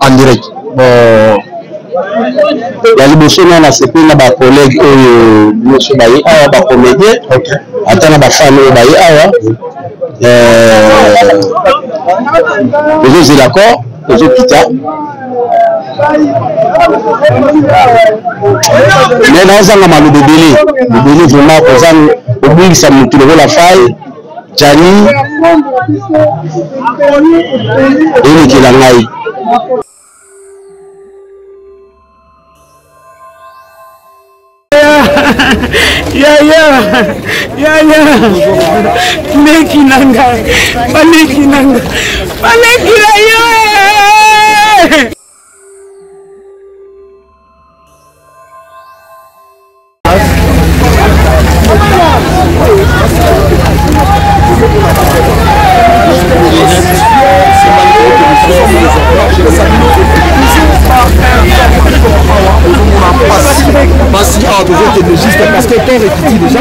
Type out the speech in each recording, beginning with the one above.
En direct. Il y a les choses là, c'est pour les collègues ou monsieur Baye, les comédiens, attends la famille Baye, les autres d'accord, les autres quitta. Mais dans un moment le bébé vraiment au bout ça me trouve la faille, Jani, et qui l'a ngaï. Ya Neki nanga parce que ton répétit déjà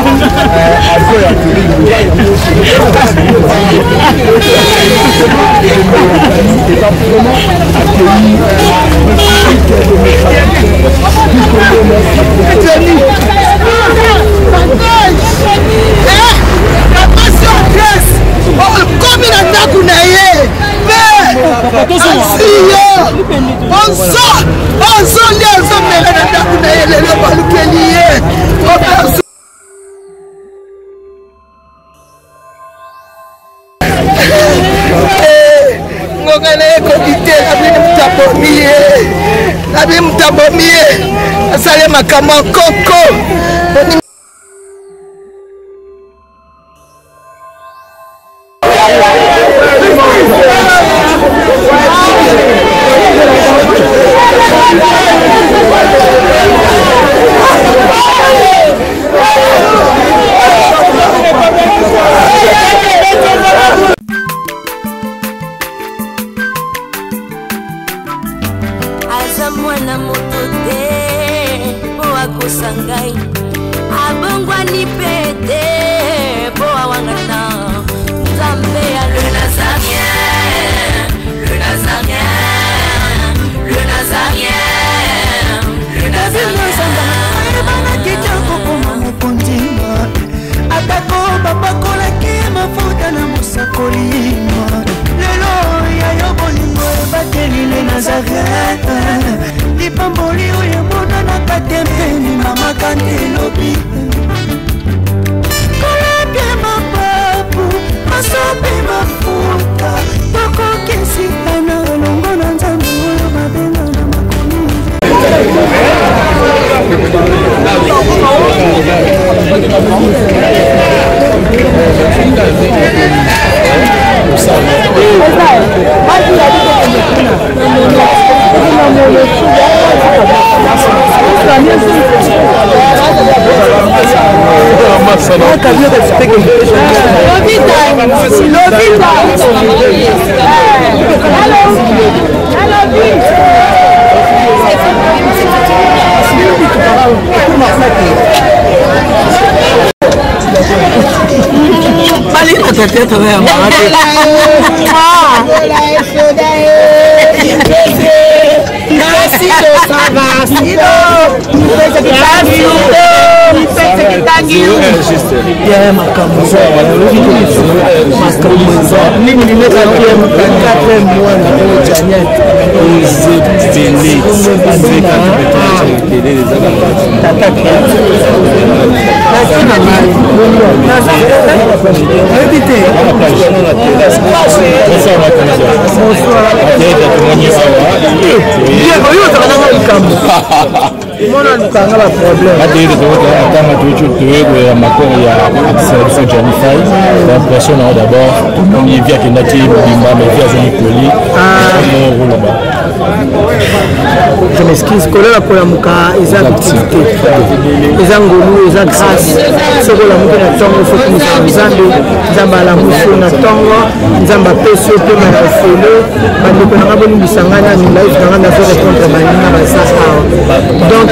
Bonsoir. mona lukanga ba problème ate de atanga to ya makoro ya accès Johnny Fay l'impression d'abord on y vient que nati bimba mais via Johnny Poli je m'excuse kolela kola muka eza activité eza ngolu eza grâce sokola muka na tongo faut que nous nzambe nzamba la muso na tongo nzamba peso pe na fele bandeko na ngaboni bisangana ni live na ngana faire contre banina basasa donc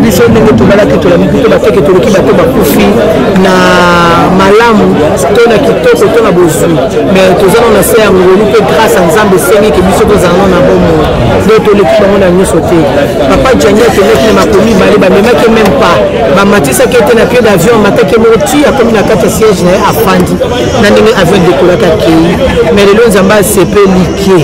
biso ndenge tobala ke tola mikuto bateke toloki bato bakufi na malamu to na kitoko to na bozwi mais tozana na se ya ngolu pe grâce à nzambe sengi ke biso tozana na bomo donc toleki bango na nyonso te papa Djani akeleki na makomi bale bamemaki même pas bamatisaki ete na pied d'avion mataki moti akomi na kati ya siège na ye afandi na ndenge avion dekolaka kei mais lelo nzambe asepelike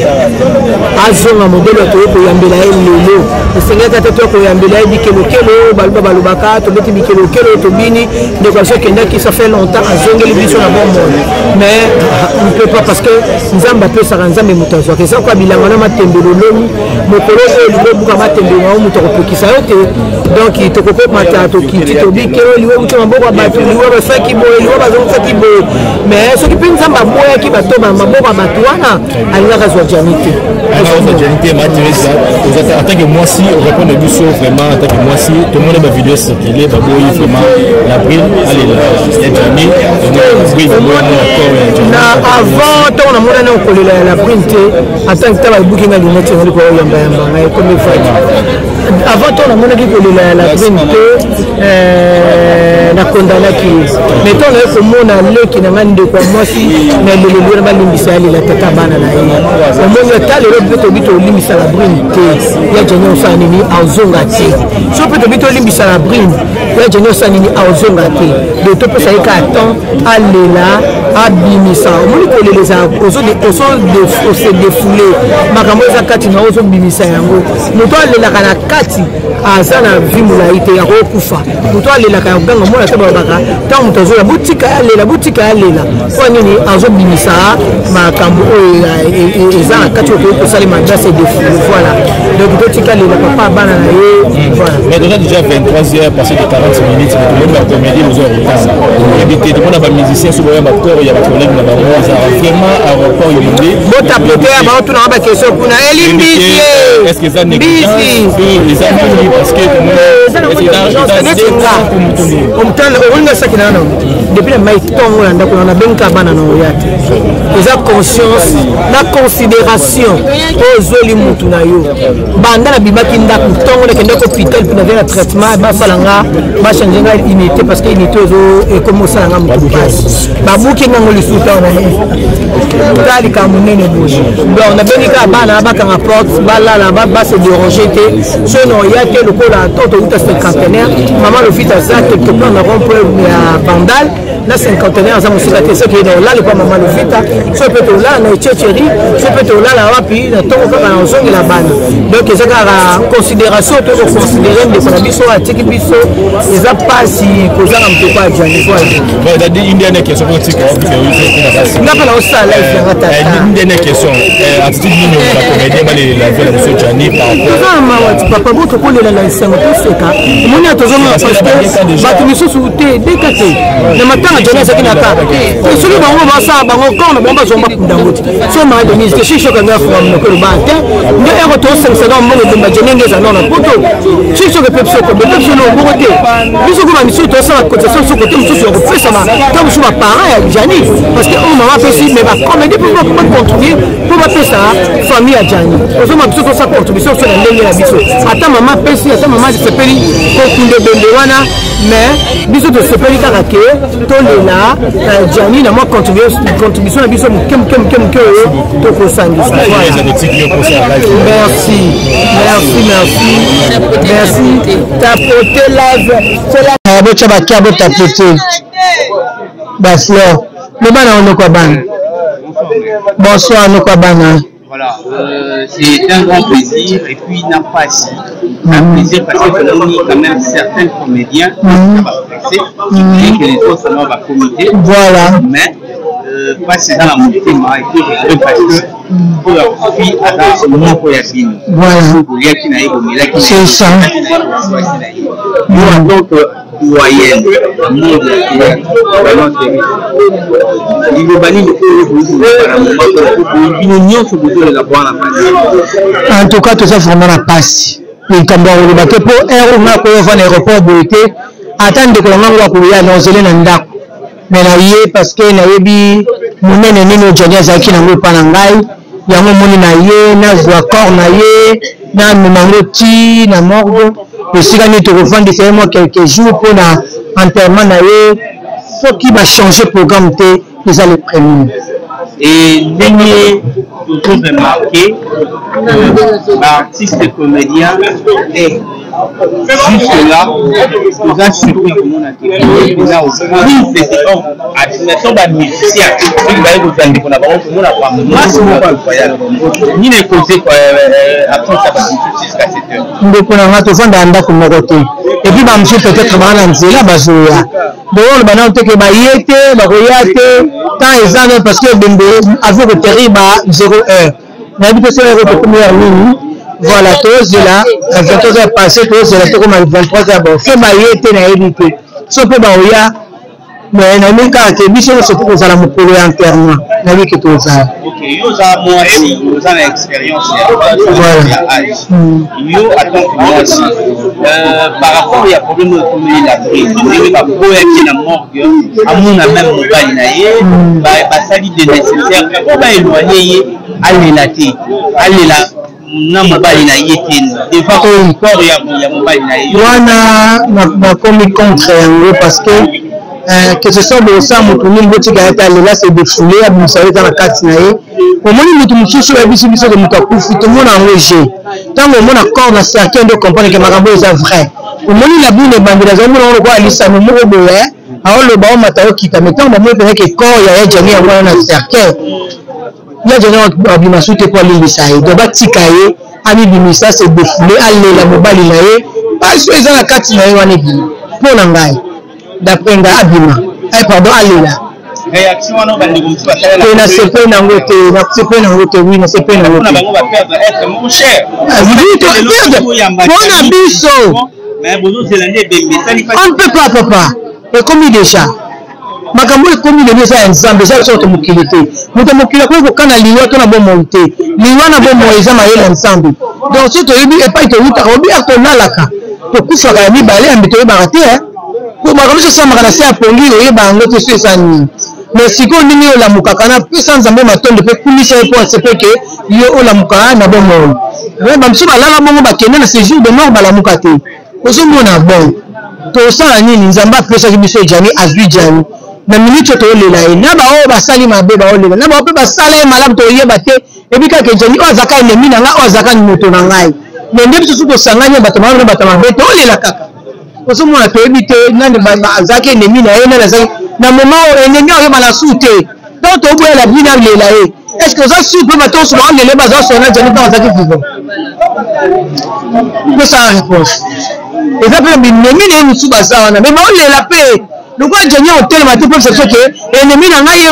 azonga modele ya toye koyambela ye lelo esengaki ate toya koyambela ye bikelokelo baloba balobaka tobeti bikelokelo tobini ndeko azokendaki ça fait longtemps azongeli biso na bon monde mais on peut pas parce que nzambe apesaka nzambe moto azwaka eza kwa bilanga na matembelo lomi mokolo oyo liwe buka matembelo na moto akopekisa yo te donc tokokopata tokiti tobike oyo liwe buta maboko ya bato liwe basaki boye liwe bazongaki boye mais soki mpe nzambe aboyaki bato maboko ya bato wana alingaka zwa Djani te en tant que moi si on répond de biso vraiment en tant que moi si tout le monde ma vidéo circulé baboyi vraiment la brille allez la Djani na avant to na mona na kolela la brille te attends que taba buki nga lunette ngoli ko yamba yamba ngai comme fati avant to na mona ki kolela la brille te na kondalaki mais to na ko mona leki na ngande kwa mwasi na lelo na balimbisa ali la tata bana na ye o mona tale ro beto bito limbisa la brille te ya Djani osani ni azonga te so beto bito limbisa la brille ya Djani osani ni azonga te de to pesa ka temps alela abimisa omoni koleleza ose défoulé makambo eza kati na ozobimisa yango moto alelaka na kati aza na vi molai te akokufa moto alelaka ya koganga mona te balobaka ntango moto azola botika ya lela po nini azobimisa makambo oyo eza na kati okoki kosalema grâce défoulé voilà donc totika lela papa bana na ye voilà mais déjà 23h passé de 40 minutes tout le monde va comédie aux heures retard éviter tout le monde va musicien sur le rapport il y a des collègues là-bas vraiment à rapport il est bon tapoter à ba tuna ba question kuna elimbisi est-ce que ça négligence les amis parce que depuis le maïton on a bien cabana no yate ils ont conscience la considération aux olimutu na yo banda na bimaki ndako tongo le kende ko hôpital pour avoir un traitement ba salanga ba changer la unité parce que unité zo et comme ça nga mutu passe ba buki nga ngoli suta na dali ka munene bouge bon on a bien ka bana ba ka porte ba la ba se déranger te so no yate le ko la toto uta cinquantenaire maman le fit à ça quelque part on a rompu à Bandal na cinquantenaire za musika te ce qui est là le pas maman le fit so peut là na tchétchéri so peut là la wapi na tongo ka na zongi la bana donc ça ka considération to considérer de la biso a tiki biso eza pasi koza na mtoko ya Djani quoi mais da indienne question pour tika na pala osa live ya ngata indienne question attitude nini la comédie bale la vie de monsieur Djani par rapport papa boto ko lela na nsengo to seka moni atozoma parce que batu misusu te dekate na matanga Djani saki na ta soki bango basa bango kona bomba zomba kundangoti so ma Denise shisho kanga fwa mnoko rubate nde ero to senga mbongo bomba Djani ngeza nona poto shisho ke pepso ko pepso no mbongo te biso ko ba misusu to sa cotisation so ko misusu ko pesa ma tabu suma parents ya Djani parce que on m'a fait si mais ba comédie pour continuer pour ma pesa famille ya Djani ozoma biso to sa contribution sur la ndenge ya biso ata mama pesi ata mama sepeli ko kunde bende wana mais biso to sepeli kaka ke to lela Djani na moi contribution na biso kem to ko sangisa merci tapoter live c'est la bocha bakia bo tapoter baslo le bana on ko bana bonsoir no ko bana. Voilà, c'est un grand plaisir et puis n'a pas si un plaisir parce que nous avons quand même certains comédiens qui vont presser et que les autres ça va comité. Voilà. Mais pas c'est dans la montée, mais parce que pour la fille à ce moment pour la fille. Voilà. C'est ça. Nous, en tant que doyenne, en tout cas, tout ça vraiment la passe. Il comme on le bateau pour un aéroport beauté. Attendre que l'on va courir dans le ndako. Mais là, parce que na yebi munene nino jonia zaki na ngo panangai ya mo moni na ye na zwa na ye na memangoti na morgue esika ni to refonder c'est moi quelques jours pour na enterrement na ye faut qu'il va changer programme té ils allaient prévenir et dernier toujours remarqué l'artiste et comédien est juste là, nous avons surpris que nous avons et puis peut-être parce que voilà, tous là, 23h passé, tous là, comme 23h, bon, c'est maillé, t'es na évité. Sauf que bah, mais na même cas, que mission se trouve à la moupoule internement, na vie que tout ça. Ok, yo ça moi aussi, nous avons l'expérience. Voilà. Yo attends que moi aussi. Par rapport à problème de comédie la prise, on est pas beau être dans morgue, à mon même mobile naïe, bah ça dit de nécessaire, on va éloigner, aller la tête, aller là. Na mobile na yete des fois encore ya mobile na yete wana comme contre parce que ce soit le sang mutumini ngoti gaeta là c'est défoulé à musala dans la carte na ye au moins mutu mususu ya biso de mutakufi tout monde en loger tant au moins accord na certains de comprendre que makambo est vrai au moins la bune bandela za mona ko alisa no mo boye a le ba o matayo kita metant ba mo que corps ya jani ya wana certain. Là, je vais abîmer sous tes poils, il s'est dit, de batikaye, abîmer ça, c'est défoulé, aller la mobile, il a parce que ils ont la carte, il a eu pour l'angaï, d'après un gars abîmant, pardon, aller là. Réaction, on va négocier, on a c'est pas une angote, oui, c'est pas une angote. On va perdre, être mon cher. On a biso. Mais vous c'est l'année bébé, on ne peut pas, papa. Et comme déjà. Makambo comme il est ça ensemble ça sorte mukilité mutamukila ko kana liwa to na bomonte liwa na bomo eza mayele ensemble donc si to yebi et pas to uta obi akonalaka to kufa ka mi balé ambito barate ko makambo ça makana se apongi oye bango to se sani mais siko nini ola mukakana pesa nzambe matondo pe kulisa po sepe ke yo ola mukana na bomo mais bamsu balala bongo bakende na séjour de mort bala mukate ozo mona bon to ça nini nzamba pesa biso jani azwi jani na minute to lela na ba o basali mabe ba olela na ba pe basala malamu to yeba te ebika ke jani o zaka ennemi na nga o zaka ni moto na ngai mais ndebi susu to sanganya batama mabe to lela kaka oso mona to ebite nande ba zaka ennemi na ye na zaka na moment o ennemi o yeba la sute donc to boela bina lela e est-ce que ça su peut mato so on lele ba za so na jani ta zaka vivant que ça réponse et ça peut ennemi na ni su ba za na mais ba olela pe le quoi Johnny hôtel matin pour se dire que ennemi na ngai a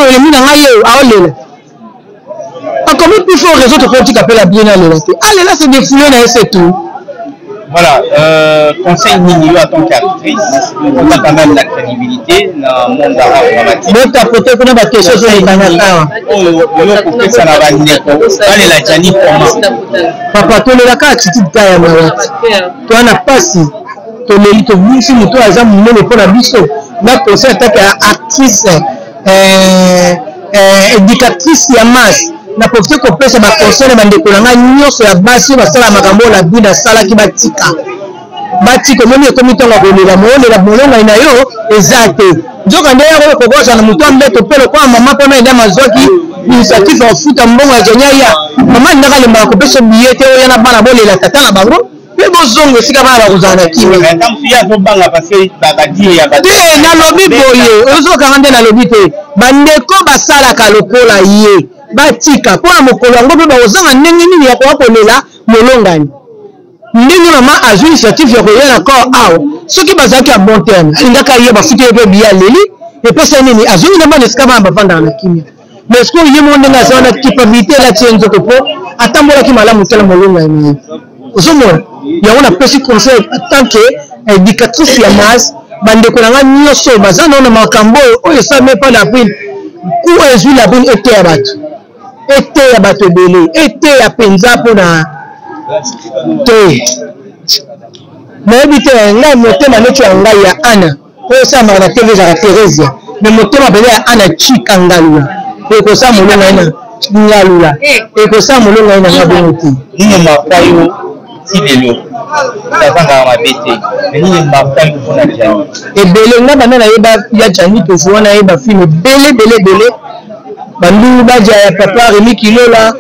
olela comment plus fort réseau de politique appelle la bien aller là c'est défoulé là c'est tout voilà conseil Nini en tant qu'actrice on a quand même la crédibilité dans le monde arabe dramatique donc peut-être qu'on a des questions sur les canards pour que ça va venir allez la Jani papa to le la attitude ta ma toi na passe to le to bisi muto aza munene pour la biso na conseil attaque actrice éducatrice ya masse na profiter ko pesa ba conseil ba ndeko nga nyonso ya basi basala makambo la bina sala ki batika moni ekomi tonga kolela molela bolonga na yo ezate njoka nde ya ko kosa na muto mbeto pelo kwa mama pona enda mazwaki initiative en foot mbongo ya jonyaya mama ndaka le mako pesa biyete yo na bana bolela tata na bango pe bozongo sika bana kuzana kimi tamfia to banga parce ba dire ya ba na lobi boye ozo kanga na lobi te bandeko basala ka lokola ye batika pona mokolo ngo pe bazanga ndenge nini ya ko kolela molongani ndenge mama azwi initiative ya koyela encore awo soki bazaki à bon terme ingaka ye bafuti pe biya leli et pesa nini azwi na bana sika bana bavanda na kimia mais est-ce que yemo ndenge ça na capacité la tienzo ko po atambola ki malamu tela molonga ni ozomona ya on a pesi conseil tant que éducatrice ya masse bande ko nga nyoso bazana na makambo oyo ça met pas la prime ku ezui la prime était ya bato belé était ya penza pona te mais bité nga motema netu nga ya ana oyo ça ma na télé ya Thérèse mais motema belé ya ana chika ngalula ko ça molonga ina ngalula ko ça molonga ina ngaboti ni mafayo tilelo tazanga mabete ni mafayo pona jani ebele nga bana na yeba ya jani to wana yeba film belé bandu baja ya papa Rémi Kilola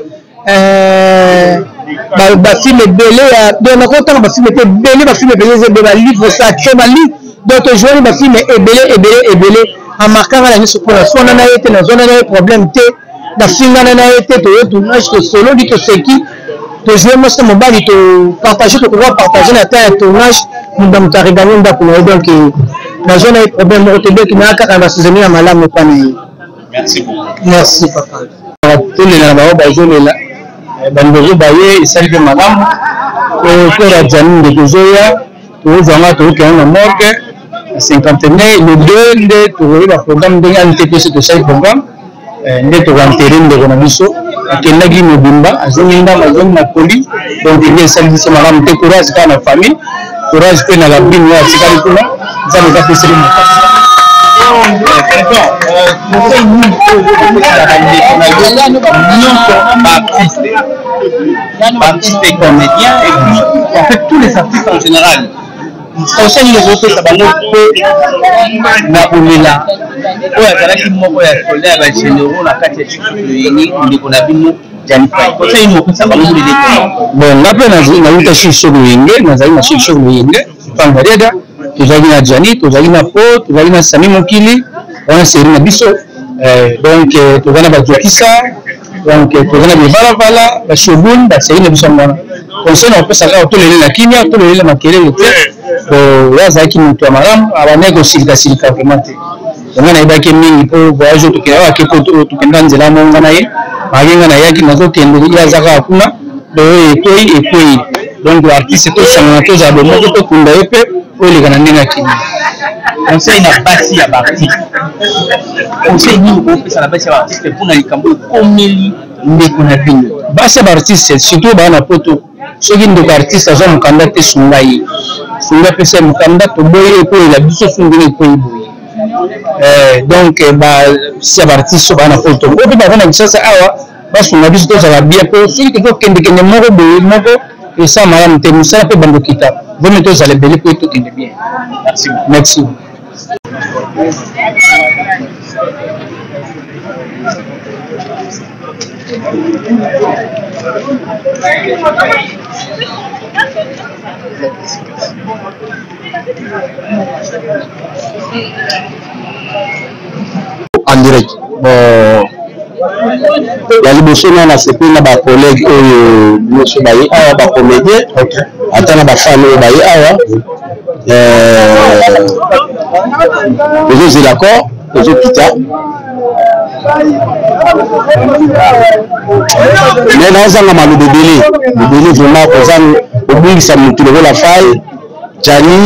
ba film belé ya dona ko tanga ba film te belé ba film belé ze ba livre sacré ba livre donc jouer ba film ebele en marquant la niso pour sona na yete na zona na problème te na finga na yete to yetu na solo di to seki to jouer mo se mobali to partager to pouvoir partager na terre tournage nous ta regarder ndako na donc na zona ya problème mo te donc na ka ba soutenir malamu pa na. Merci beaucoup. Merci papa. Tous les nabao bazolela bandozo baye isalve malamu ko la jani de kozoya to zanga to ke na morgue 50 le 2 nde to la programme de NTPC de ce programme nde to enterrer de na biso akendaki mobimba azinga mazon na poli donc il est salve malamu te courage ka na famille courage pe na la bine ya sikali kuna za le kapesiri artistes et comédiens et puis en fait tous les artistes en général. Conseil les autres ça va nous na olela oya kalaki moko ya soldat ya ba généraux na kati ya chikuyini ndiko na bino jani pai conseil moko ça va nous aider bon ngape na uta shisho luyenge na zaina shisho luyenge pangareda tozali na jani tozali na po tozali na sami mokili on série na biso donc tozana ba jokisa donc tozana ba balavala ba shogun ba série na biso ngana conseil na pesa ka to lele na kimia to lele makelele te to yaza ki mtu amaram abane ko silika vraiment te ngana ibaki mingi po voyage to kira ke ko to kenda nzela mo ngana ye magenga na yaki nazo kende yaza ka kuna do ekoi donc l'artiste to sanga to za bo moko to kunda epe oli kana ndinga kimia conseil na basi ya artiste conseil ni ko pesa na basi ya artiste pour na likambo komeli ndeko na bino basi ya artiste surtout ba na poto soki ndeko artiste aza mokanda te sungai sunga pesa mokanda to boye ko la biso sungile ko iboye donc ba si ya artiste ba na poto ko ba na bisasa awa ba sunga biso to za bien ko soki to kende moko boye moko et ça madame te musala pe bando kita vous mettez ça les belle ko to kende bien merci en direct bon ya liboso na sepe na ba collègue oyo nyonso baye awa ba comédien ata na ba femme oyo baye awa ozozela d'accord ozokita mais nazanga maloba ebele vraiment kozanga obungisa motu lokola faille jani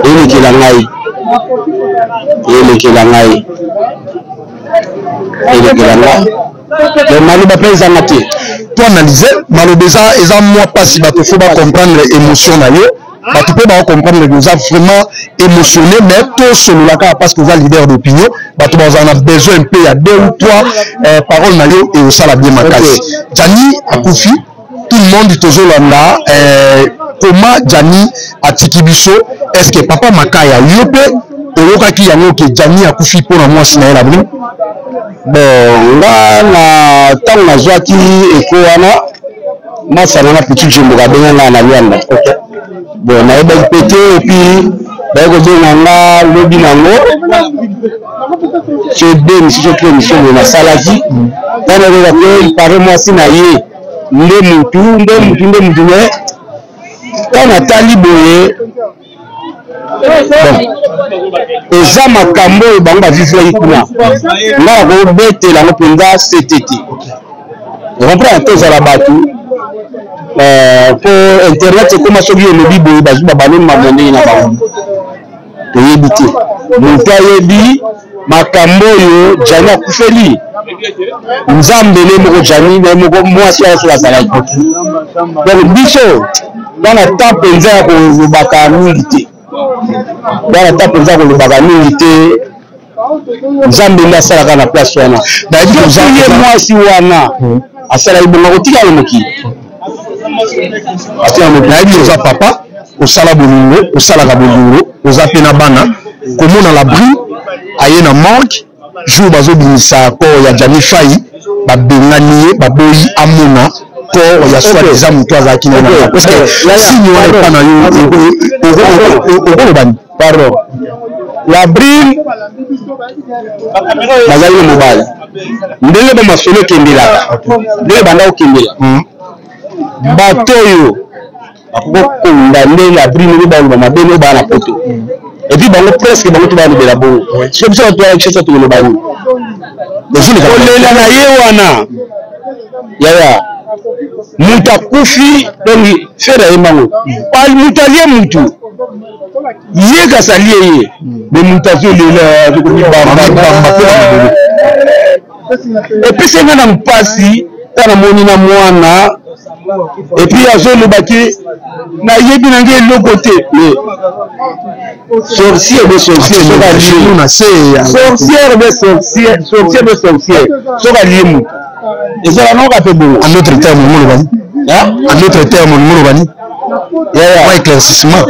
elekela ngai donc maloba mpe ezanga te to analyser maloba eza mwa pasi bato fo bacomprendre émotion na yo bato mpe bacomprendre que oza vraiment émotionné mais tosololaka parce que oza leader d'opinion bato bazala na besoin mpe ya 2 ou 3 parole na yo e osala bien makasi Jani akufi tout le monde tozolanda comment Jani atiki biso est-ce que papa Makaya yo mpe oyokaki yango ke Jani akufi mpona mwasi na ye na bino bon nga na ntango nazwaki eko wana masana na petit jumbo kabenga nga na lianda bon nayebaki mpe te epuis baye kobenga nga lobi nango cede misusu oke émission boye nasalaki ntango nakoka te pare mwasi na ye nde mutu me ntango natali boye eza makambo oyo bango bavivrai kuna nga bakobetela yango mpenza CTT comprend tozala bato po internet ekoma soki elobi boye bazwi babaloni mabondeli na bango toyebi te moto ayebi makambo oyo Jani akufeli nzambele moko Jani moko mwasi aso azalaki donc biso bana ta mpenza ya kolobaka mingi te bana ta mpenza ya kolobaka mingi te nzambe nde asalaka na place wana ye mwasi wana asalaki bongo kotikala mokili nayebi oza papa osala bolingo osalaka bolingo oza pe na bana komona labri aye na morgue jour bazobimisa corps ya Jani Fai babengani ye baboyi amona corps ya soi-disant moto azalaki na parce que signe wana epa na yo okolobani pardon labri bazali na mobali ndenge bamasolo ekendelaka ndenge banda kokendela bato oyo bakokonda nde labri ndenge baloba mabe nde baa na poto epuis bango presque bango to balobela bongo soki biso bato balakisa tokoloba nini kolela na ye wana yaya mutu akufi donc fere ye mbango mutu alie mutu ye kasi alie ye me mutu azolela epesi nga na mpasi ta namoni na mwana epuis azolobaki nayebi nange eloko te sorcier be sorcier sorcier be sorcier soki alie mutu ezala naoka mpe bongo en autre terme molobani en autre terme molobani yaya éclaircissement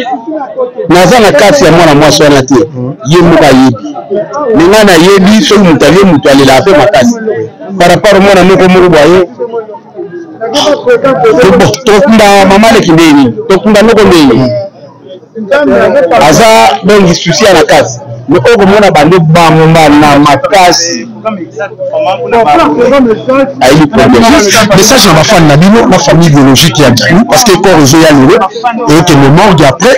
naza na kati ya mwana mwasi wana te ye moko ayebi me ngai nayebi soki moto alie moto alelaka mpe makasi par rapport mwana moko boye tokunda mama leki ndeni tokunda moko ndeni aza donc susi ya na kati me oyo komona bande bamba na makasi message na bafani na bino na famille biologique ya Jani parce que corps ezoya lelo eyokende morgue après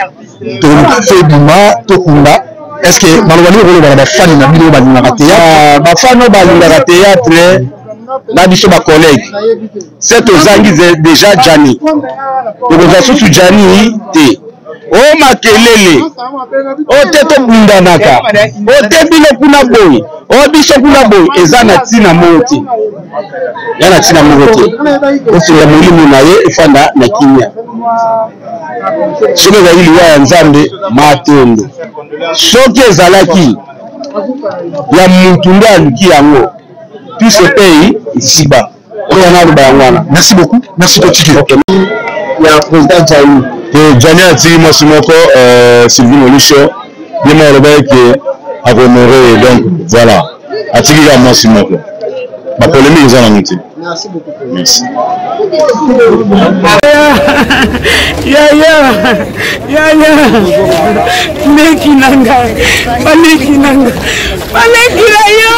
tofebima tokunda est ce que malobani okoloba na bafani na bino oyo balingaka théâtre bafani oyo balingaka théâtre na biso bacollègue se tozangi déjà Jani tokozwa susu Jani te o makelele o te tobundanaka o te bino kuna boye o biso kuna boye eza na ntina moko te ya na ntina moko te ofinga molimo na ye efanda na kimia soki ezali liwa ya nzambe matondo soki ezalaki ya mutu nde aluki yango puisse pays isiba oyo wana aloba yango wana. Merci beaucoup, merci Totiki. Ya président Jani Jani atiki mwasi moko Sylvie Molusho ye mo aloba ke akohonore donc voilà atiki ka mwasi moko bapolémique eza nango te. Merci beaucoup. Merci. Yaya meki nanga baleki nanga yo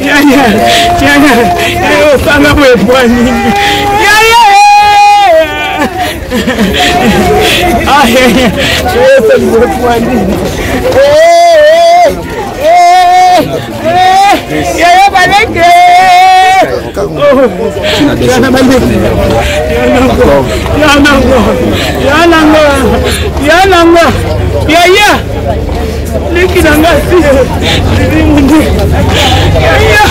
yaya osanga bwepwani yaya yaya baleke yanango yaya leki nanga simunde yaya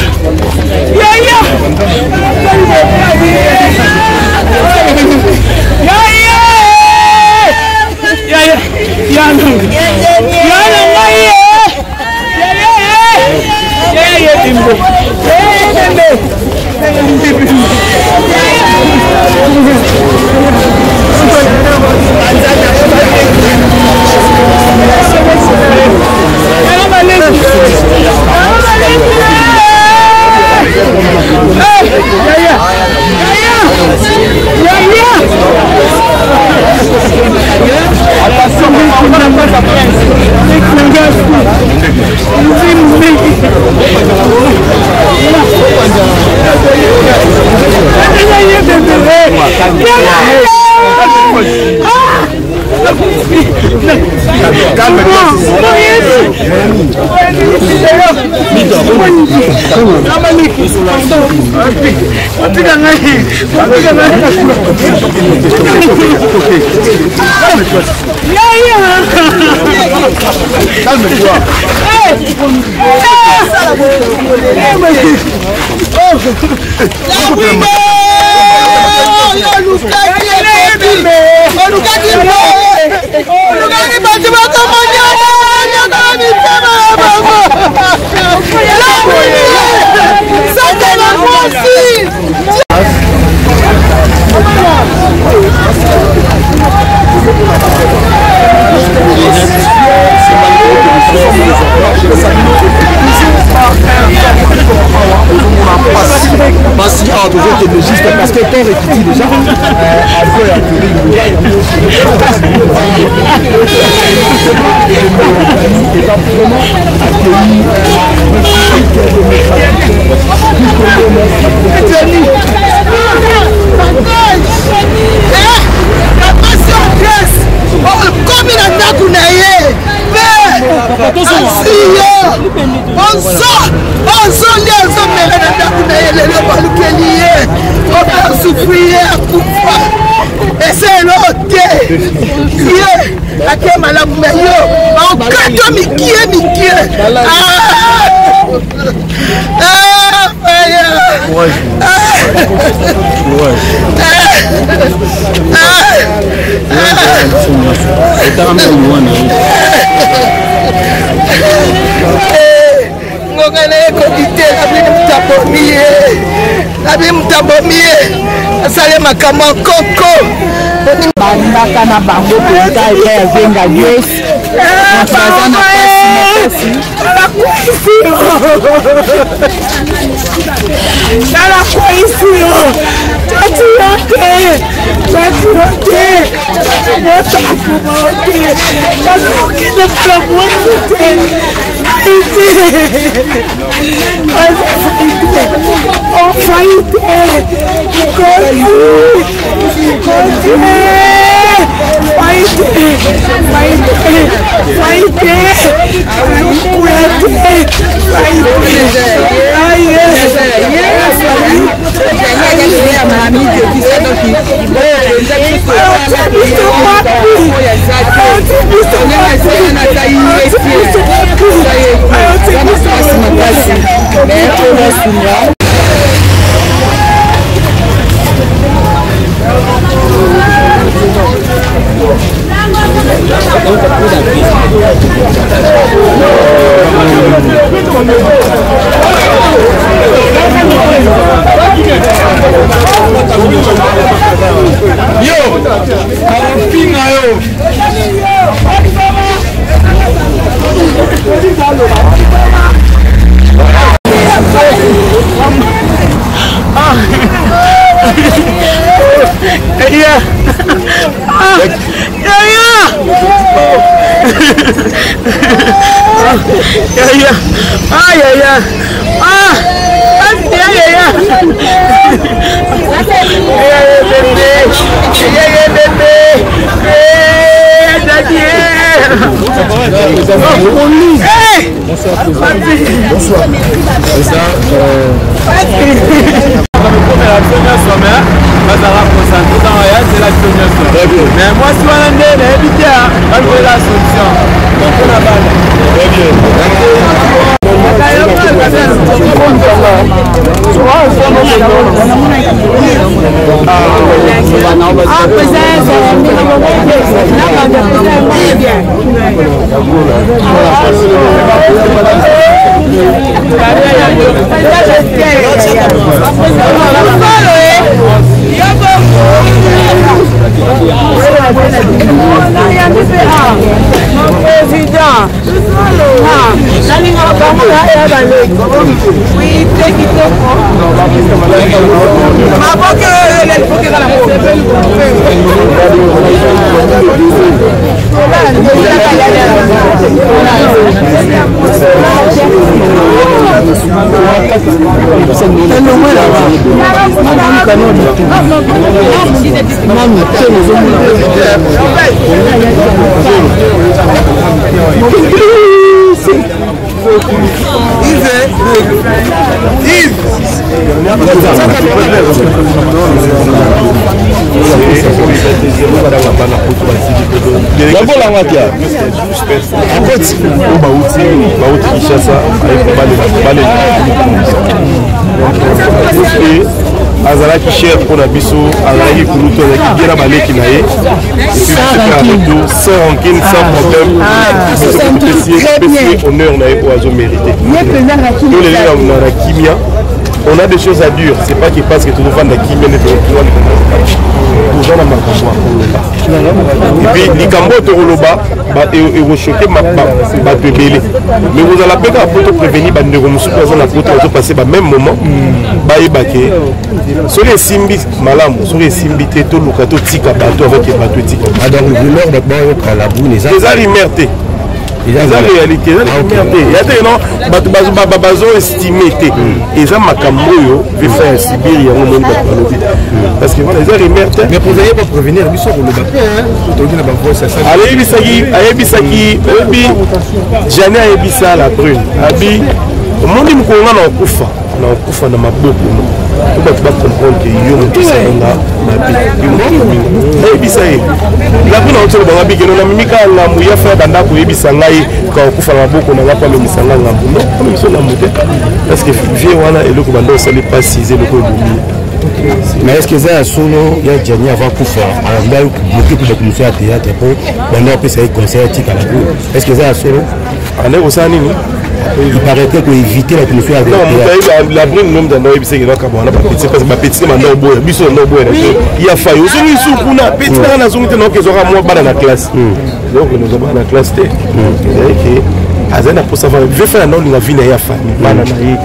parce que ton répétit déjà bandaka na bango penza epa ya venga grace baza na pasi mais moi si on a des habitués à la solution donc on a azalaki cher mpona biso azalaki kulutu azalaki bien na baleki na ye sans rancune sans problème honneur na ye oyo azomérite tolelelana na kimia on a des choses à dire c'est pas que parce que tozovanda kimia nde toza na makambo epuis likambo oyo tokoloba ekoshoke bato ebele mais kozala mpe kaka po toprévenir bandeko mosusu baza na poto bazopase bameme moment bayebake soki esimbi malamu soki esimbi te toluka totika bato avake bato etika eza rumeur te eza réalité eza rumeur te ya te non bato bazoestime te eza makambo oyo vefa ya sibiri yango moni bato balobi parce que voilà eza rumeur te mais vous n'avez pas prévenir biso koloba ayebisaki oyebi jane ayebisa la brune abi omoni mokonga na okufa na maboko to bato bacomprendre ke yo mokisaanga mabe ayebisa ye labrune aotolo banga bikeno na mimika ya ngambu ya fa bandako oyebisa ngai ka okufa na maboko na nga po amemisa nga ngambu non amemiso ngambu te parce que vie wana eloko banda osali pasize eloko ebomi. Mais est-ce que ça a solo il y a Gianni avant Koufa alors là bloqué pour le musée à théâtre pour pendant que ça conseil éthique à la boue est-ce que ça a solo on est au ça nini il paraîtait pour éviter la commission à théâtre non la brune même dans nos c'est que on a pas petit parce que petit maintenant boy biso no boy il y a failli aussi ni sous kuna petit na zongite no que zora moi bana na classe donc nous avons la classe T c'est azana pour savoir je fais non la vie na ya famille bana na vie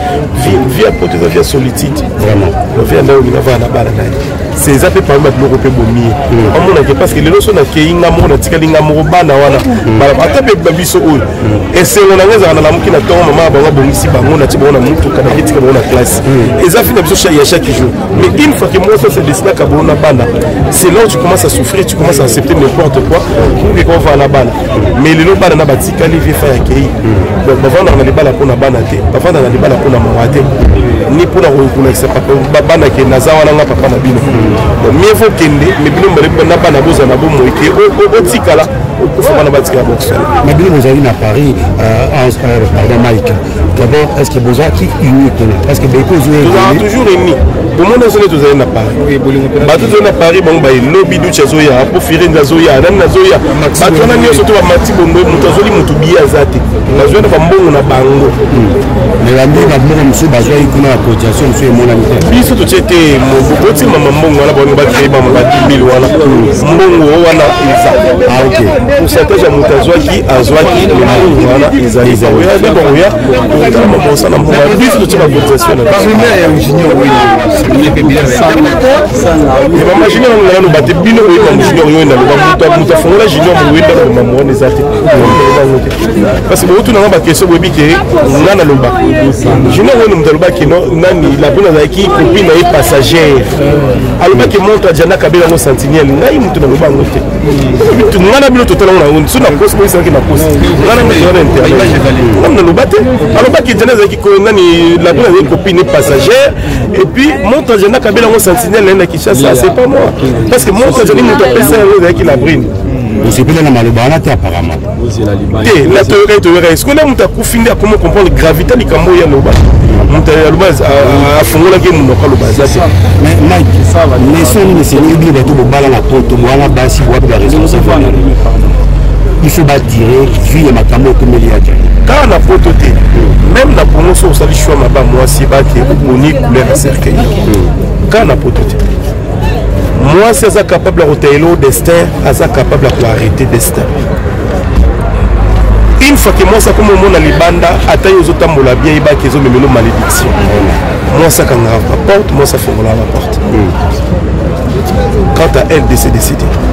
à porter de vie solitude vraiment vie na on va na bana na c'est ça peut pas mettre le repé bomi on mona que parce que les leçons na keinga mo na tikalinga mo bana wana bala atabe babiso oyo et c'est on a ngeza na lamuki na tongo mama ba bongisi bango na tibona mutu kana kitika bona classe et ça finit biso chaque jour mais une fois que moi ça c'est destiné à bona bana c'est là où tu commences à souffrir tu commences à accepter n'importe quoi pour qu'on va na bana mais les lo bana na batika li fa ya kei donc bavanda na libala pona bana te bavanda na libala pona mawate ni pona ko ça papa bana ke nazawa na papa na bino mieux vaut kende mais bino mbele na bana boza na bo moike o tikala o fa na batika boxe mais bino vous avez na Paris pardon Mike d'abord est-ce que vous avez unique est-ce que beaucoup toujours ennemi au monde on est tous na Paris ba tous na Paris bon ba lobby du chazoya pour firer na zoya na zoya ba tona nyo surtout ba mati bondo mutazoli mutubi azate bazwa na mbongo na bango mais la mbi ba mbongo msu bazwa ikuna na cotisation msu emona mite biso to chete mo boti mama mbongo wala ba kai ba ma 10 000 wala mbongo wana iza ok pourcentage ya mutazwaki azwaki mbongo wala iza oya de bon ya to ma bosa na mbongo biso to chete cotisation na primaire ya ingénieur et ma machine on a battu bino oui comme junior yo na ba muta fongola junior mo wenda ko mamo ne zati parce que beaucoup na ba question bobi ke ngana lomba junior wo muta loba ke no nani la bona za ki copine et passagère aloba ke monta jana kabela no sentinelle ngai mutu na loba ngote mutu ngana bino total na on suna cause ko isaki na cause ngana me yo rente ngana loba te aloba ke jana za ki ko nani la bona za copine et passagère et puis monta jana kabela no sentinelle na Kinshasa c'est pas moi parce que monta jana mutu pesa yo qui la brine c'est bien na malobana te apparemment et la théorie est-ce qu'on a mutu kufindi comment comprendre gravité likambo ya loba mutu ya loba a fongola ke mutu ka loba zati mais Mike ça va mais ça ni c'est ni bien to bala na poto bwana basi wa ba raison il faut pas dire vu ma camo comme il y a quand na poto te même la promotion ça li choix ma ba moi si ba ke boni couleur cercueil quand na poto te moi si asa capable de retenir le destin asa capable de arrêter destin une fois que moi ça comme mon libanda ata yo zotambola bien iba ke zo memelo malédiction moi ça quand la porte moi ça fongola la porte quand à elle décédé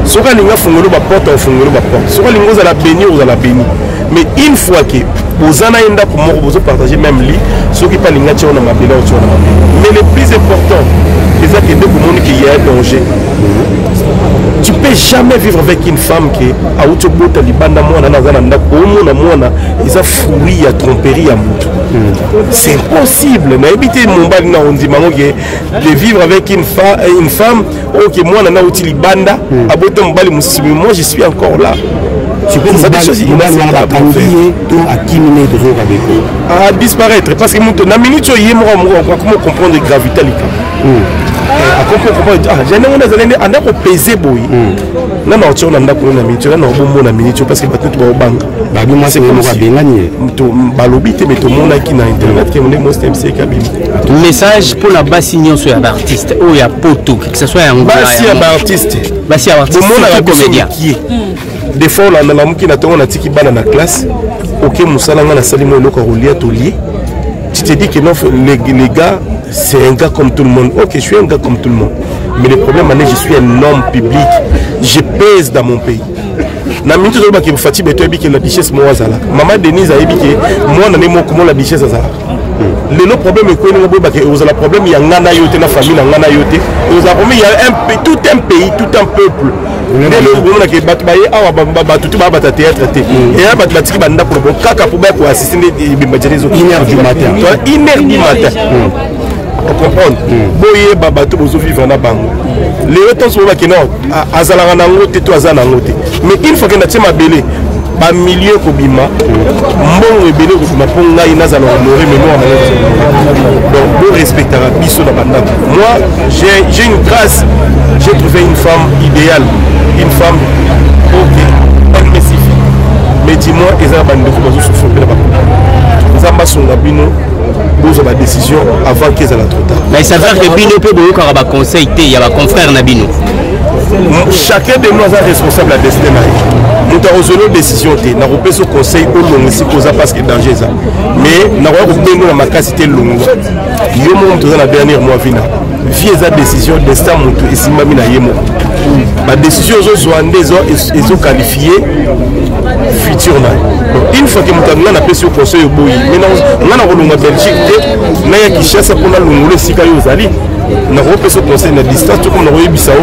soka linga fongolo ba porte on fongolo ba porte soka lingo za la béni ou za la béni mais une fois que ozana enda pour moi vous partager même lit soki pas linga tio na mabela ou tio na mabela mais le plus important c'est ça que de pour monde qui y a danger tu peux jamais vivre avec une femme qui a autobota libanda mwana nazana ndako omona mwana ils a fruit ya tromperie ya mutu. C'est impossible. Na éviter mon bal na ondimango de vivre avec une femme OK moi na uti libanda abota mbali musimi moi je suis encore là. Tu peux ça des choses inimaginables à disparaître parce que na minute yé moi comment comprendre gravité à comprendre j'ai on a allé anda ko peser boy na na otio na ndako na minute na bombo na minute parce que battu ba banga ba bi moi c'est mo ba bengani to balobi te meto mona ki na internet ke mon most MC kabim message pour la bassignon sur l'artiste ou ya poto que ce soit un basi ya artiste basi ya artiste comédien des fois là na muki na tongo na tiki bana na classe OK musala nga na salimo eloko rolia to lié tu te dis que non les gars c'est un gars comme tout le monde. OK, je suis un gars comme tout le monde. Mais le problème, c'est que je suis un homme public. Je pèse dans mon pays. Na minute zo ba ke fati beto ebi ke la duchesse mo azala. Maman Denise a ebi ke moi na nemo comment la duchesse azala. Le problème est que nous avons un problème, il y a un yote na famille, il y a tout un pays, tout un peuple. On comprend. Boye babato bozo vivre na bango. Les temps sont là qui non azala na ngote to azana ngote. Mais une fois que na tima belé ba milieu ko bima mbongo ebele ko bima ponga ina za honorer mémoire. Donc on respectera biso na banda. Moi j'ai une grâce, j'ai trouvé une femme idéale, une femme OK, elle me suffit. Mais dis-moi eza bande ko bazo souffrir là-bas. Nzamba songa bino bozo ba décision avant qu'ils aient trop tard. Mais ça veut dire que bino peut boyo ka ba conseil té ya ba confrère na bino. Chacun de nous est responsable de la destinée. Nous avons résolu une décision. Nous avons pris ce conseil au long ici parce que danger ça. Mais nous avons pris ma capacité longue. Nous avons la dernière mois vina. Via cette décision, destin monte ici mami na yemo. La décision ils ont qualifié futur na. Une fois que nous avons appelé ce conseil au boy, maintenant nous avons la Belgique, nous avons qui cherche pour nous le sika yozali. Nous avons fait ce conseil à distance, tout comme nous avons eu Bissau,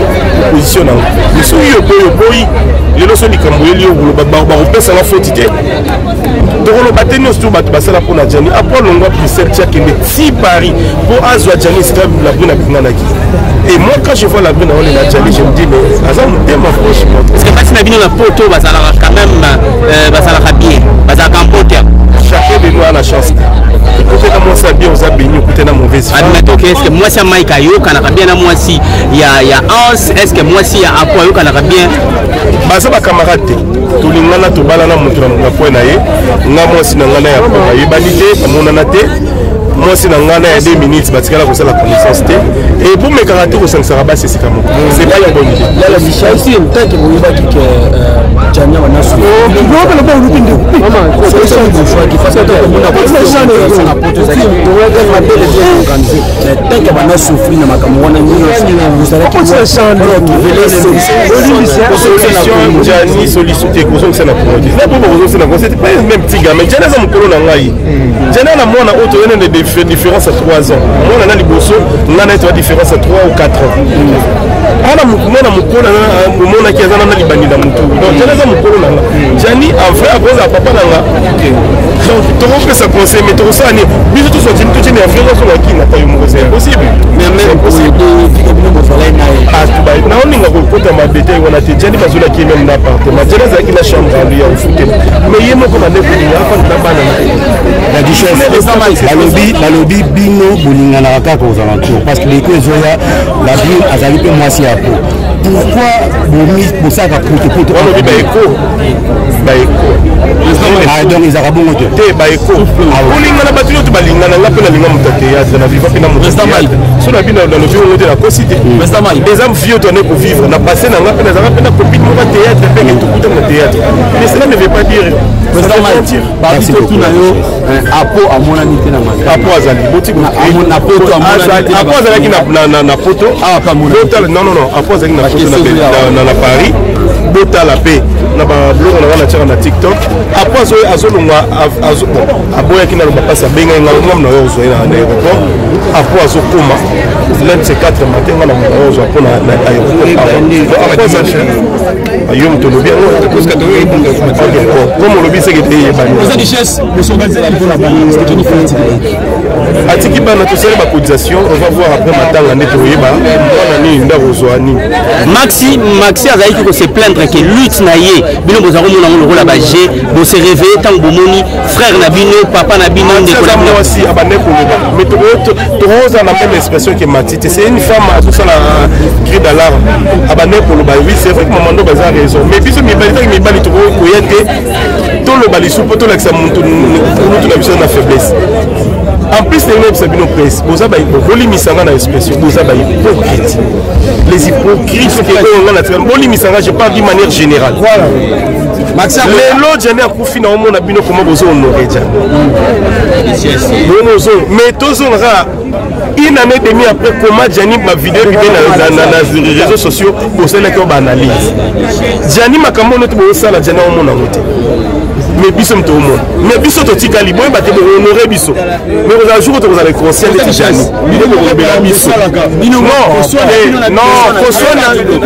position. Nous sommes eu au boy, les leçons du Camboué, on ça la faute. Donc on a battu nos tours, pour la Djani. Après, on a pris cette tchèque qui Paris pour Azwa Djani, c'est la brune à et moi, quand je vois la brune à Djani, je me dis, mais ça me démarre franchement. Parce que si la brune à Poto, ça va quand même bien, ça va campoter. Chacun de nous a la chance. Écoutez, moi, ça bien, on a béni, écoutez, la mauvaise femme. Admettons que est-ce que moi, c'est Mike Ayo, quand on a bien, moi, si il y a Hans, est-ce que moi, si il y a Apoyo, quand on a bien. Bah, ça va camarade. Tout le monde a tout balana, mon tour, mon point, moi, si on a eu banité, mon anate. Moi, si on a 2 minutes, parce que là, vous avez la connaissance. Et pour mes caractères, c'est pas une bonne idée. Là, la Michel, c'est une tête qui vous dit que Djani a un souffle. Différence à 3 ans. Moi, on a les bossos, on a une différence à 3 ou 4 ans. Alors, moi, on a qui a les bannis dans mon tour. Donc, Djani, en vrai, après, ça papa dans la. Donc, tu peux ça conseiller, mais tu as ça, mais tout ça, tu es en vrai, c'est impossible. Mais même possible. Ah, tu vas être là, on est en ma bêtise, on a dit, Djani, parce que qui est même l'appartement. Djani, c'est qui la chambre à lui, à foot. Mais il y a mon commandant pour lui, avant de la banane. La duchesse, la lobby bino bolinga na kaka aux alentours parce que les ezoya la ville azali pe mwasi ya po. Pourquoi bomi bosaka poto on lobby ba écho ah donc ils arabongo te ba écho bolinga na batilo to balinga na ngape na linga mutate ya na viva pina mutate so na bina dans le bureau de la cosité les hommes vieux donné pour vivre na passé na ngape na zanga pena copine mo théâtre pe que tout dans le théâtre mais cela ne veut pas dire parce que tout na yo apo amona nité na mata apo azali boti na poto amona apo azali na poto ah pas mon non apo azali na poto na Paris botala pe na ba blog na wana tchaka na TikTok après azolongwa aboyaki na loba pasi abenga ngam na yo zo na aéroport après azokoma 24 matin ngana mo zo pour na aéroport après ayom to lobi parce que comme on lobi c'est que t'es ça richesse le sommet de la pour la balance c'est une fête atiki bana to sala ba cotisation on va voir après matanga neto yeba na ni ndako zoani Maxi azali ko se plaindre que lutte na ye bino bozaro mona ngolo rola ba G bo se réveiller tant bomoni frère na bino papa na bino ndeko na bino aussi abane ko mais to roza na même expression que Matite c'est une femme à tout ça la cri d'alarme abane ko ba oui c'est vrai que maman ndo baza raison mais biso mi bali to ko yete to lo bali soupo to l'accent muntu la vision na faiblesse. En plus, les presse, vous avez une expression, vous avez hypocrite. Les hypocrites, je parle d'une manière générale. Les lots, j'en ai un coup final, on a bien comment vous honorez. Mais tous on a une année et demie après comment Gianni m'a vidéo dans les réseaux sociaux pour celle qui ont analyse. Gianni m'a comment notre beau ça la Gianni au monde. Mais biso mto mo mais biso to tikali boy ba te honorer biso mais vous avez jour vous avez conscient de Gianni non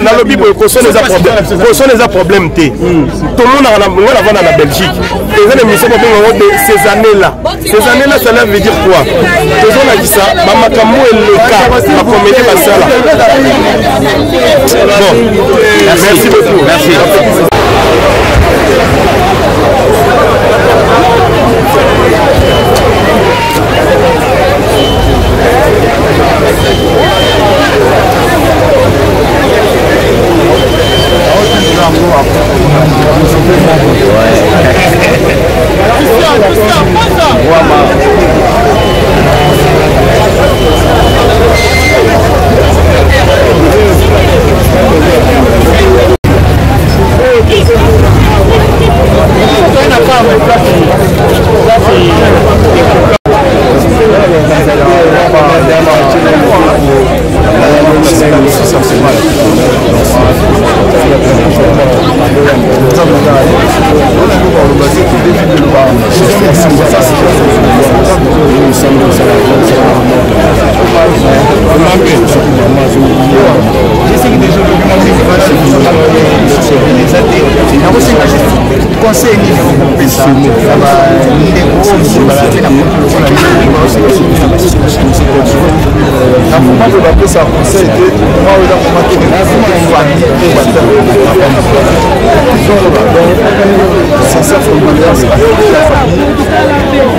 na lobi boy conscient les problème té tout le monde a la Belgique et les missions de ces années là ça veut dire quoi toujours on a dit ça mamakamo et le cas la comédie basala bon merci beaucoup merci.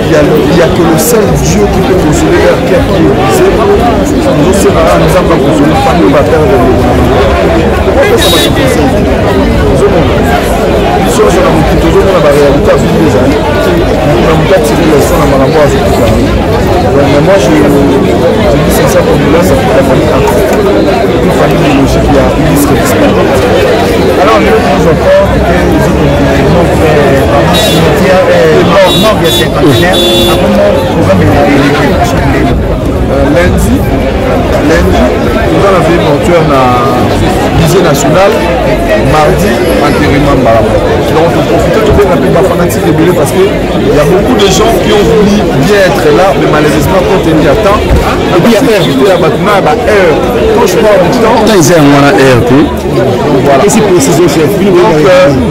Il n'y a que le seul Dieu qui peut consoler leur cœur qui est brisé. Nous sommes pas consoler par nos batailles de pourquoi ça va se passer? Nous sommes toujours dans la réalité à vivre les années. Nous avons pas tiré les sons à ma rapport à ce qui mais moi je dis sincèrement pour là ça fait la famille une famille biologique qui a une liste de disparition. Alors nous avons encore non bien c'est partenaire à comment programme lundi nous allons faire mon tour na musée national mardi intérimaire donc on profite de bien appeler ma fanatique de Bélé parce que il y a beaucoup de gens qui ont voulu bien être là mais malheureusement quand on y attend et puis il y a heure maintenant quand je parle du temps ils ont un heure voilà et c'est précisé chef donc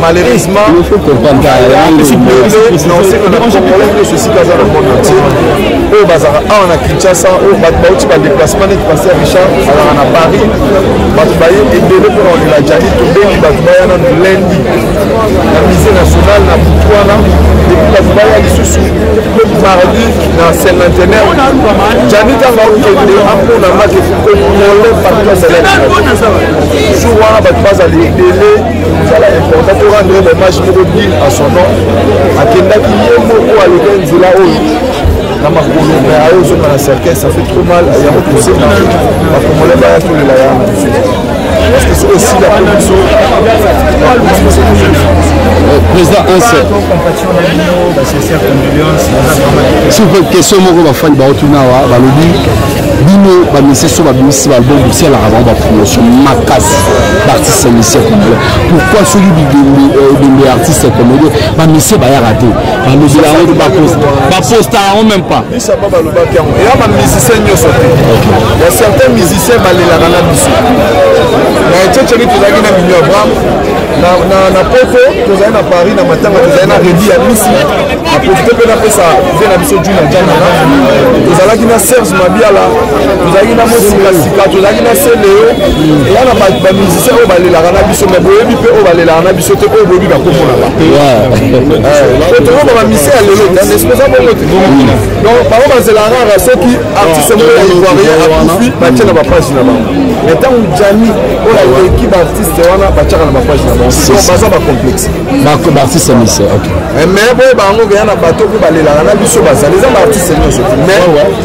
malheureusement il faut comprendre non c'est qu'on a un problème de ceci dans le monde entier au bazar on a Kinshasa au Batbauti par déplacement de passer à Richard alors on a Paris Batbaye et de pour on l'a déjà dit tout bien Batbaye on lundi la musée nationale na Boutouana depuis Batbaye à sous mardi dans cinquantenaire Janit a marqué un peu dans match que on lève par la sélection jour à Batbaye à l'idée ça la important pour rendre le match à son nom à Kenda qui est beaucoup à l'église là haut mais à eux dans la cercueil ça fait trop mal il y a repoussé parce qu'on me lève à tout le là parce que c'est aussi la production président un seul si vous question moko bafani baotuna wa balobi bino bamise so babimisi balbum bosialaka bango bapromotion makasi baartiste mise congolais. Pourquoi soki bidembe artiste congolais bamise bayaka te balobela yango baposta yango même pas bisaba balobaki yango eya bamusicien nyonso te ya certains musiciens balelaka na biso na etietieli tozalaki na Mignon Abraham na poto tozali na Paris na matanga tozali na Redi ya misi aprofite mpe napesa vie na biso juna janana tozalaki na Serge Mabiala tozalaki na Mosikasika tozalaki na Seleo eya na bamusicien oyo balelaka na biso me boyebi mpe oyo balelaka na biso te oyo boyebi bakomonaka po toyoba bamise ya lelo te nesposa bongo te donc bango bazelaka kaka soki artiste moko ya ivoirien akufi batie na bapage na bango me ntango jani oyo aleki baartiste wana batiaka na bapage na bango donc baza bacomplexe baartiste mise mais boye bango keya na bato mpe balelaka na biso bazali eza baartiste nyonso te mais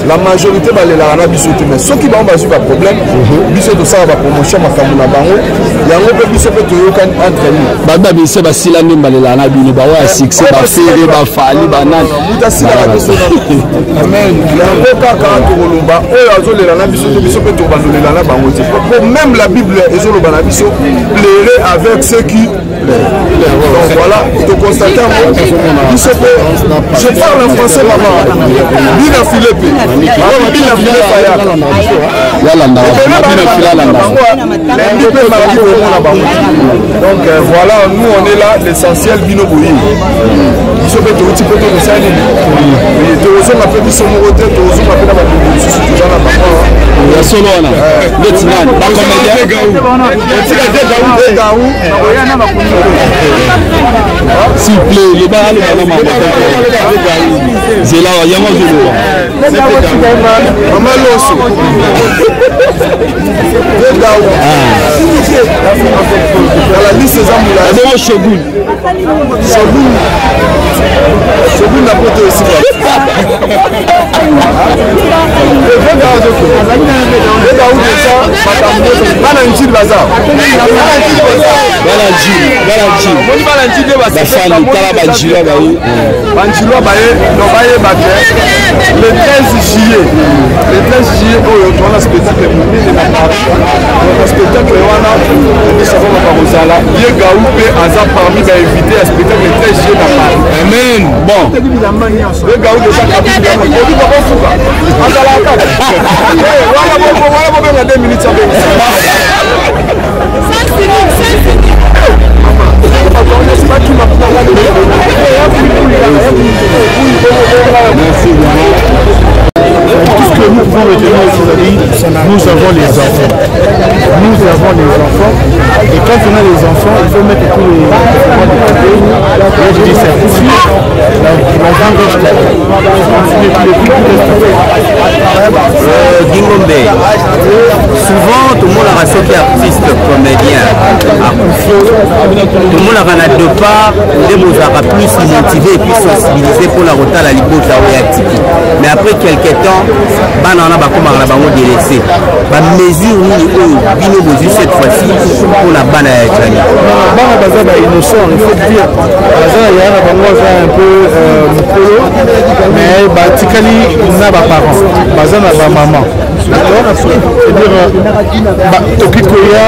la majorité balelaka na biso te mais soki bango bazwi baproblème biso tosala bapromotion makambo na bango yango mpe biso mpe toyokani entre nous bato bamise basila nde balelaka na bino baoya succès bafere bafali banani mutu asilaka biso amen yango kaka tokoloba oyo azolela na biso te biso mpe tobandolela na bango te po même la bible ezoloba na biso plaire avec ceux qui donc voilà toconstate yango biso mpe je parle en français mama bina file mpe bina file bayaka donc voilà nous on est là l'essentiel bino boyi biso mpe touti mpe tokosala nini tozonga mpe biso moko te tozonga mpe na bakongo mosusu toza na bango ya solo wana ndeti nani bakomedia s'il plaît le bal zela yango zolo mama loso la liste eza molai bongo shogun na poto esika bana njili baza banjilwa baye no bayeba te le 13 juillet oyo towana spectacle monene na Paris na spectacle wana ebisako bakozala ye gau mpe aza parmi bainvité ya spectacle 13 juillet na Paris amen bon ye gau deja kabibi bakofuka azala kaka wana bobenga 2 minutes abengisa Tout ce que nous pouvons retenir aujourd'hui, nous avons les enfants. Et quand on a les enfants, il faut mettre tous les enfants de côté. Je dis certifié. Dingombe, souvent tout le monde a raison qui est artiste, comédien, tout le monde a deux parts, les mots plus motivés et plus sensibilisés pour la rota la libre mais après quelques temps, on a délaissé. La mesure où cette fois-ci pour la banane à Tchani. Innocent, il faut dire. Il y a un peu mais Tikali n'a pas parents, Bazan n'a pas maman. C'est-à-dire, Tokikoya,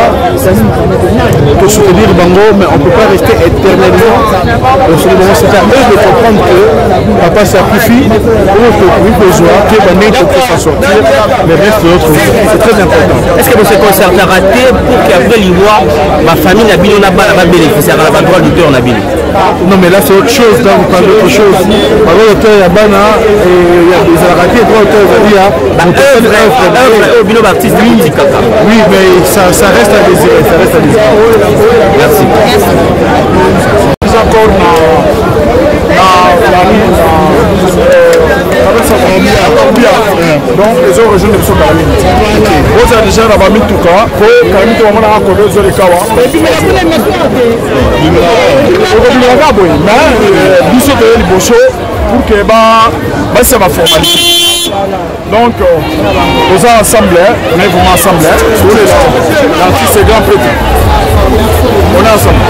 pour soutenir Bango, mais on ne peut pas rester éternellement. C'est à eux de comprendre que papa sacrifie, ou besoin que Bané peut s'en sortir, mais reste de l'autre côté. C'est très important. Est-ce que vous êtes concerté raté pour qu'après l'Ivoire, ma famille n'a pas bénéficié à la droit d'auteur n'a bénéficié? Non, mais là c'est autre chose, là vous parlez d'autre chose. Par contre, l'auteur, il y a Bana, et il y a des ratés, droit d'auteur, il y a oui, mais ça reste à désirer, Merci. Encore donc les autres régions de Sokalami. Vous avez déjà la famille tout cas, pour Kalami tout le monde a encore deux les kawa. Mais biso de liboso pour que ça va formaliser. Donc nous avons ensemble, mais vous m'assemblez, tous les artistes et grands prêtres. On est ensemble.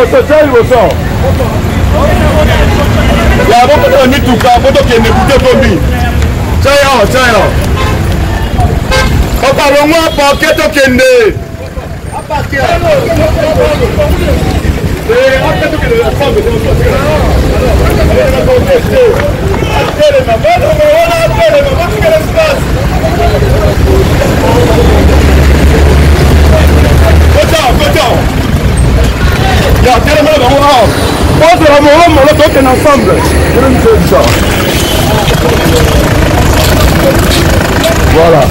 liboso tia liboso ya bokotala mituka po tokende kute kombi tiayo okalongwa pake tokende ensemble. Voilà.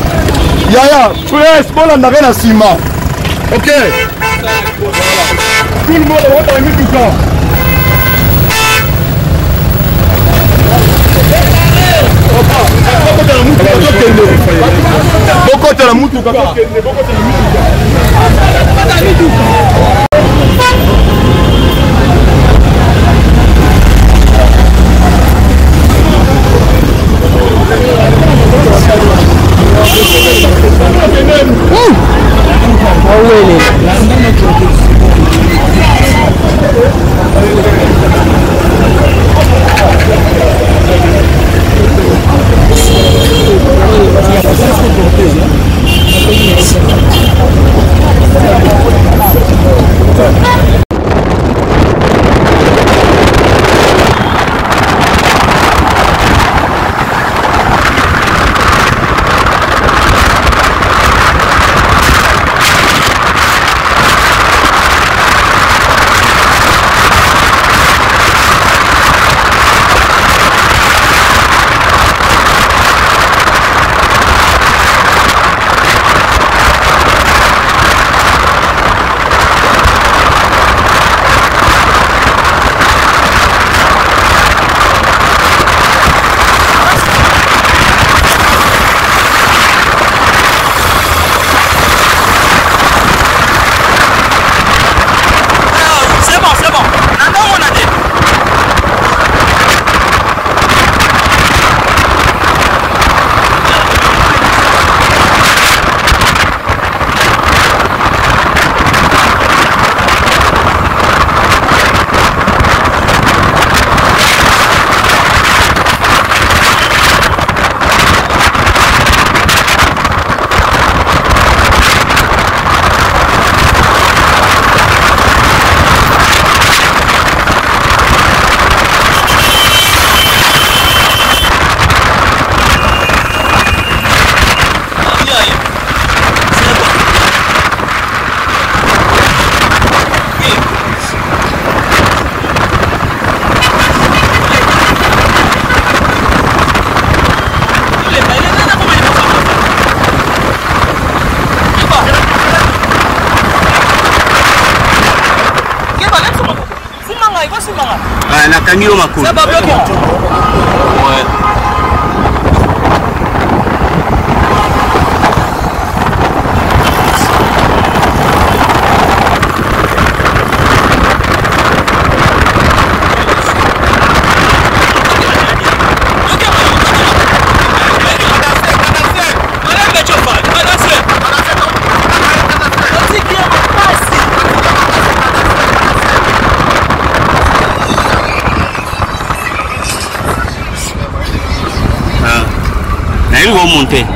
Yaya, presse, bon, on n'a rien à ciment. Ok. Tout le monde a mis tout ça. Nakangio makulu. Sababu yake. Ils vont monter.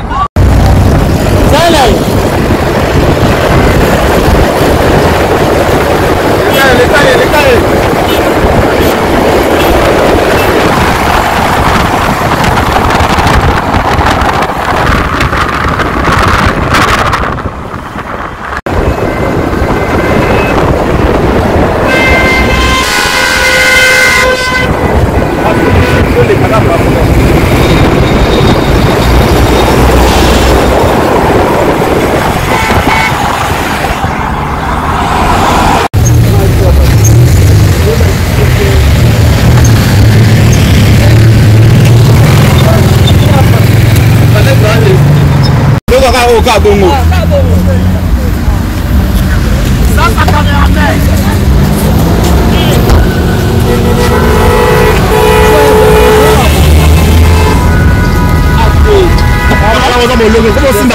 Bongo.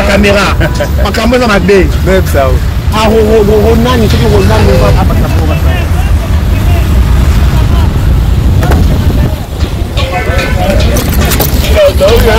Caméra. Ma caméra m'a dit. Même ça. Ah, on a une petite Maman,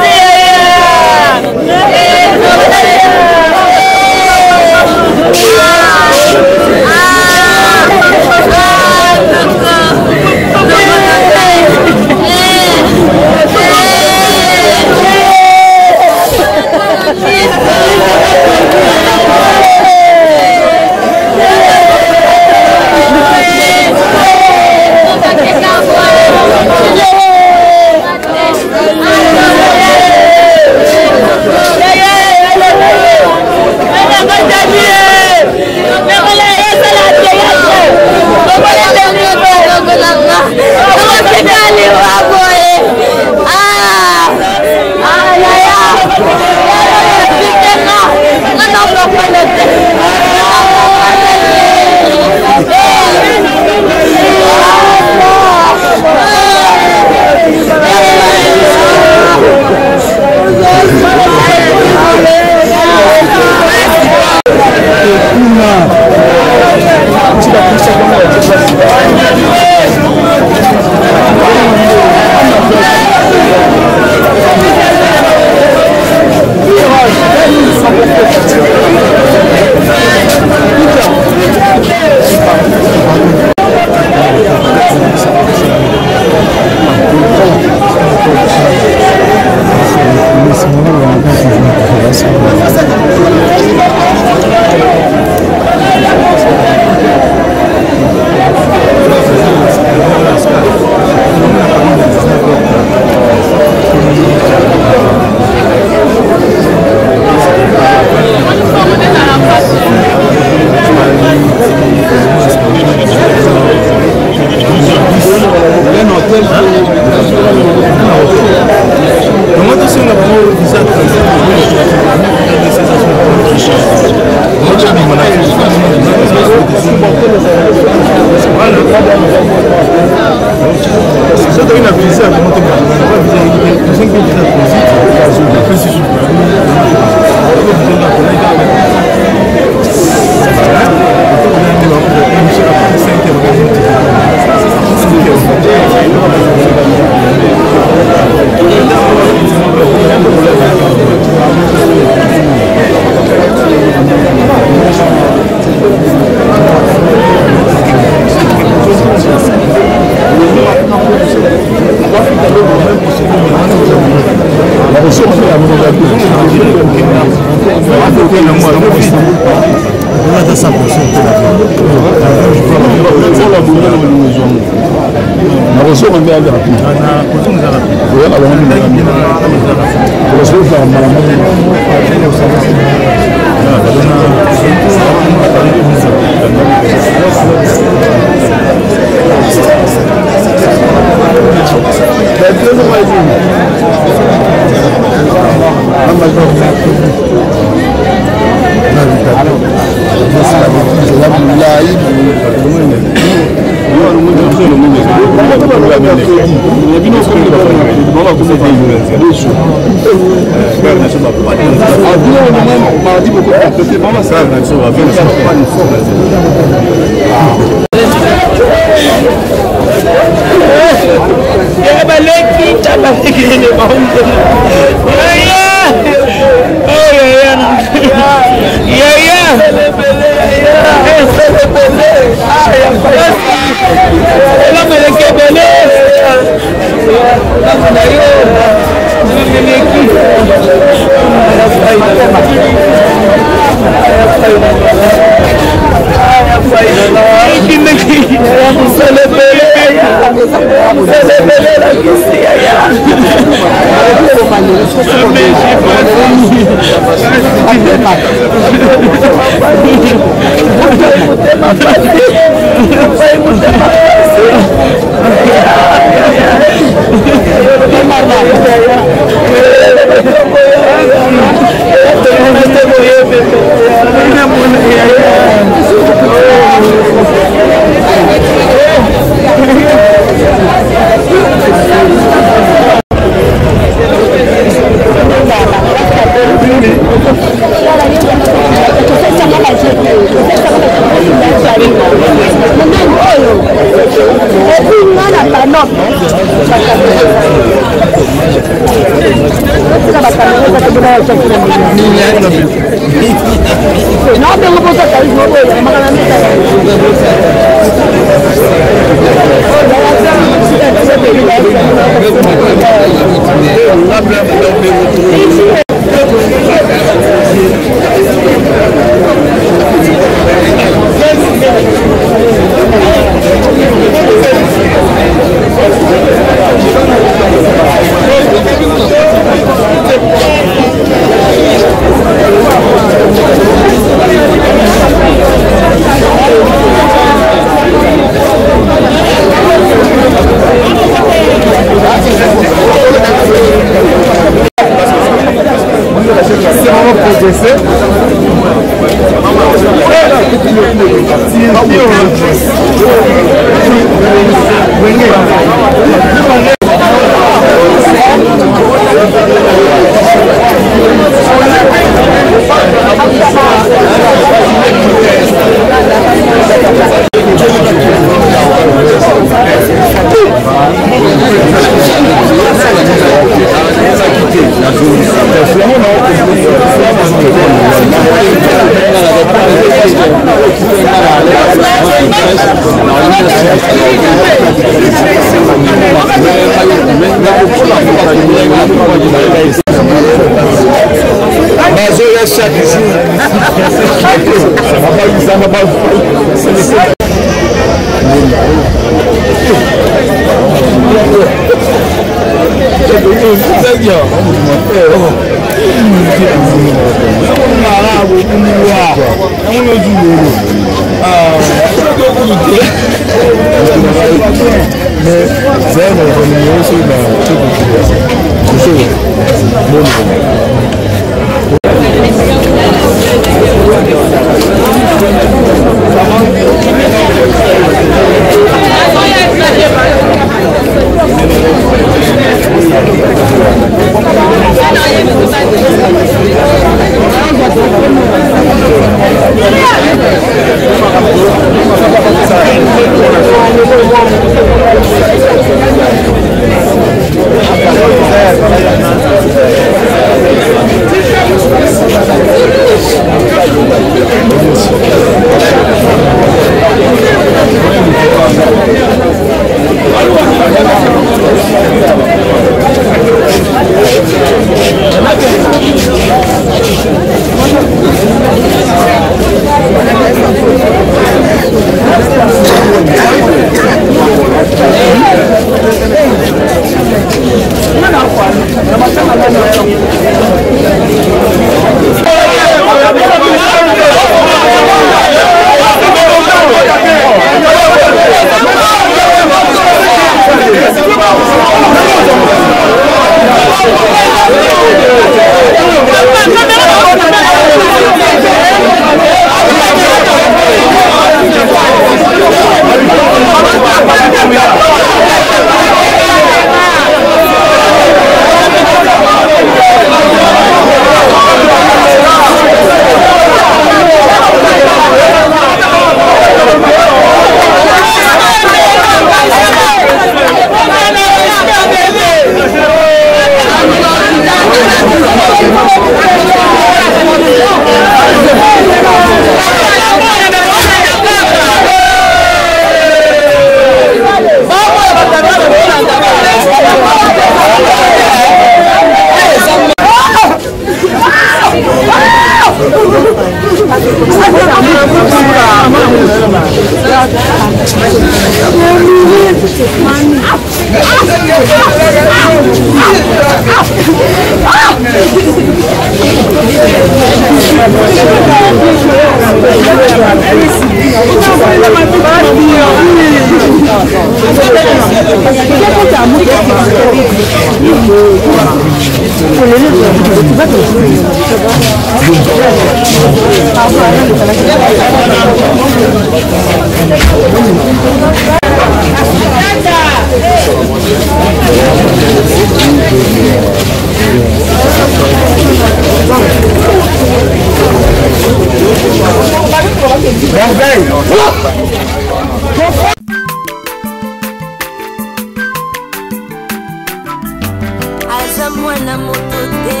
aza mwana moto te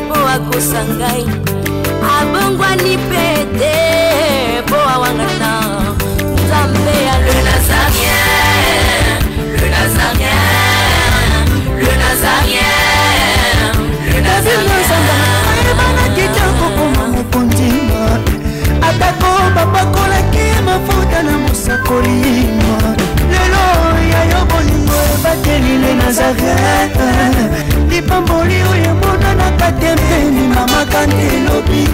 po akosangai abongwani pete po awangana nzambe ya le nazarien le nazarien le nazarien le nazarien ebana kitoko koma mokondima atako bapakolaki mafuta na mosakolima lelo yayo bolingo ebateli le nazarien lipamboli oyo emonanaka te mpeni mama kanti elobi